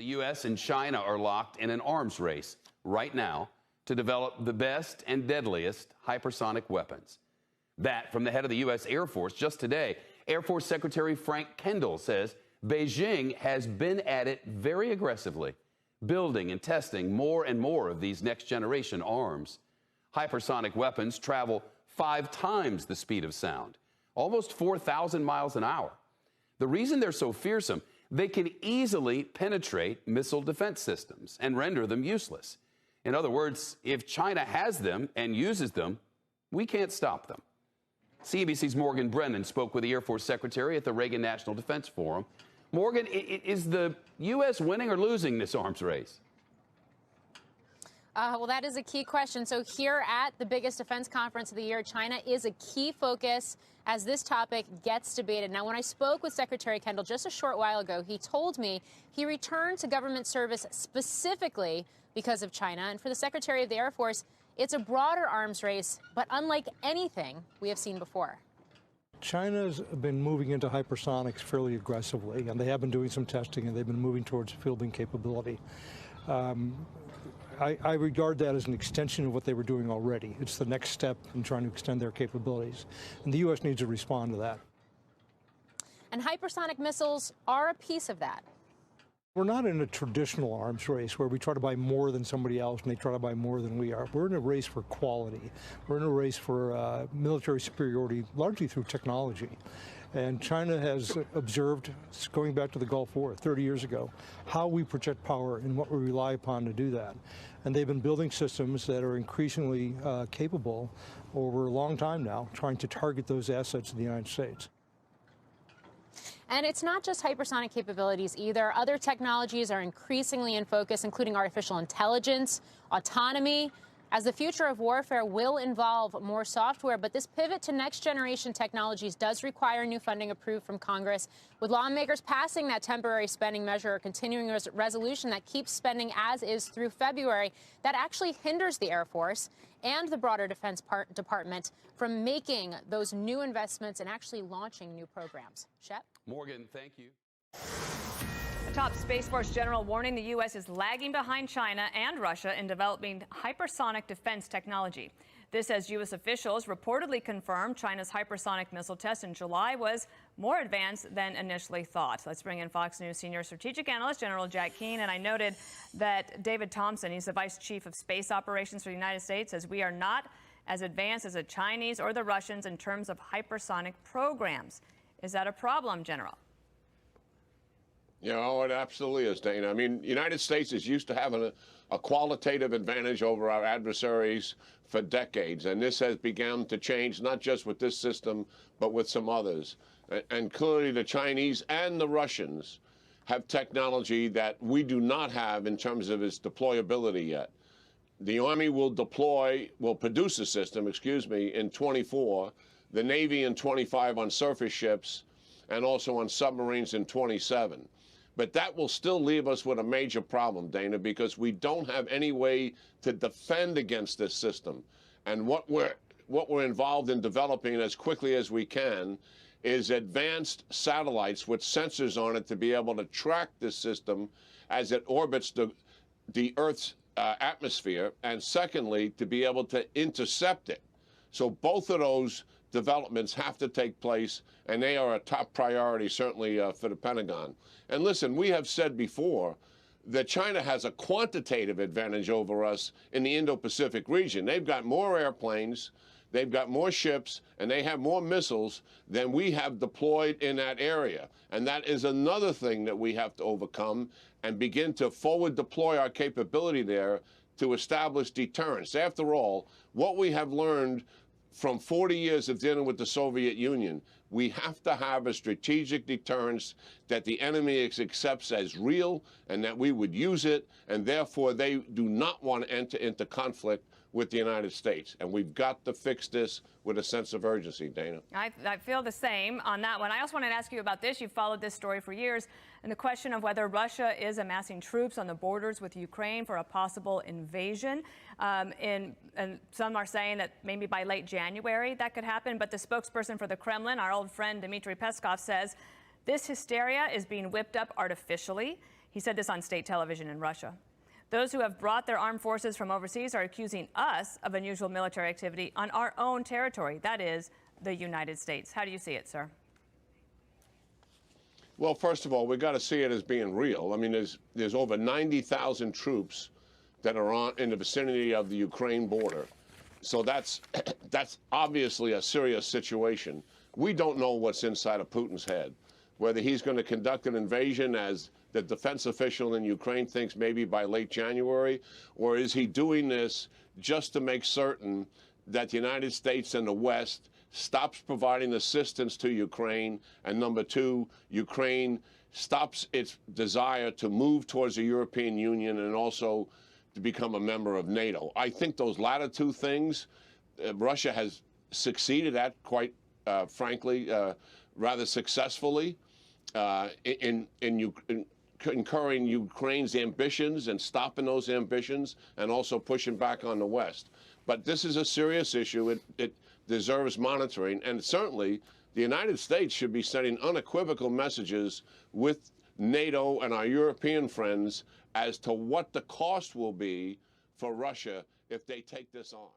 U.S. and China are locked in an arms race right now to develop the best and deadliest hypersonic weapons. That from the head of the U.S. Air Force just today. Air Force Secretary Frank Kendall says Beijing has been at it very aggressively, building and testing more and more of these next-generation arms. Hypersonic weapons travel 5 times the speed of sound, almost 4,000 miles an hour. The reason they're so fearsome, they can easily penetrate missile defense systems and render them useless. In other words, if China has them and uses them, we can't stop them. CNBC's Morgan Brennan spoke with the Air Force Secretary at the Reagan National Defense Forum. Morgan, is the U.S. winning or losing this arms race? Well, that is a key question. So here at the biggest defense conference of the year, China is a key focus as this topic gets debated. Now, when I spoke with Secretary Kendall just a short while ago, he told me he returned to government service specifically because of China. And for the Secretary of the Air Force, it's a broader arms race, but unlike anything we have seen before. China's been moving into hypersonics fairly aggressively, and they have been doing some testing, and they've been moving towards fielding capability. I regard that as an extension of what they were doing already. It's the next step in trying to extend their capabilities, and the U.S. needs to respond to that. And hypersonic missiles are a piece of that. We're not in a traditional arms race where we try to buy more than somebody else and they try to buy more than we are. We're in a race for quality. We're in a race for military superiority, largely through technology. And China has observed, going back to the Gulf War 30 years ago, how we project power and what we rely upon to do that. And they've been building systems that are increasingly capable over a long time now, trying to target those assets in the United States. And it's not just hypersonic capabilities either. Other technologies are increasingly in focus, including artificial intelligence, autonomy, as the future of warfare will involve more software. But this pivot to next-generation technologies does require new funding approved from Congress, with lawmakers passing that temporary spending measure or continuing resolution that keeps spending as is through February. That actually hinders the Air Force and the broader Defense Department from making those new investments and actually launching new programs. Shep? Morgan, thank you. A top Space Force general warning the U.S. is lagging behind China and Russia in developing hypersonic defense technology. This as U.S. officials reportedly confirmed China's hypersonic missile test in July was more advanced than initially thought. Let's bring in Fox News senior strategic analyst General Jack Keane. And I noted that David Thompson, he's the vice chief of space operations for the United States, says we are not as advanced as the Chinese or the Russians in terms of hypersonic programs. Is that a problem, General? You know, it absolutely is, Dana. I mean, the United States is used to having a qualitative advantage over our adversaries for decades, and this has begun to change, not just with this system, but with some others. And clearly the Chinese and the Russians have technology that we do not have in terms of its deployability yet. The Army will produce a system, in 24, the Navy in 25 on surface ships, and also on submarines in 27. But that will still leave us with a major problem, Dana, because we don't have any way to defend against this system. And what we're involved in developing as quickly as we can is advanced satellites with sensors on it to be able to track this system as it orbits the Earth's atmosphere, and secondly, to be able to intercept it. So both of those developments have to take place, and they are a top priority, certainly for the Pentagon. And listen, we have said before that China has a quantitative advantage over us in the Indo-Pacific region. They've got more airplanes, they've got more ships, and they have more missiles than we have deployed in that area. And that is another thing that we have to overcome and begin to forward deploy our capability there to establish deterrence. After all, what we have learned from 40 years of dealing with the Soviet Union, we have to have a strategic deterrence that the enemy accepts as real and that we would use it, and therefore they do not want to enter into conflict with the United States. And we've got to fix this with a sense of urgency, Dana. I feel the same on that one. I also wanted to ask you about this. You've followed this story for years, and the question of whether Russia is amassing troops on the borders with Ukraine for a possible invasion. And some are saying that maybe by late January that could happen. But the spokesperson for the Kremlin, our old friend Dmitry Peskov, says this hysteria is being whipped up artificially. He said this on state television in Russia. Those who have brought their armed forces from overseas are accusing us of unusual military activity on our own territory, that is, the United States. How do you see it, sir? Well, first of all, we've got to see it as being real. I mean, there's over 90,000 troops that are in the vicinity of the Ukraine border. So that's obviously a serious situation. We don't know what's inside of Putin's head, whether he's going to conduct an invasion as the defense official in Ukraine thinks maybe by late January, or is he doing this just to make certain that the United States and the West stops providing assistance to Ukraine, and number two, Ukraine stops its desire to move towards the European Union and also to become a member of NATO. I think those latter two things, Russia has succeeded at quite frankly, rather successfully in incurring Ukraine's ambitions and stopping those ambitions and also pushing back on the West. But this is a serious issue. It deserves monitoring. And certainly the United States should be sending unequivocal messages with NATO and our European friends as to what the cost will be for Russia if they take this on.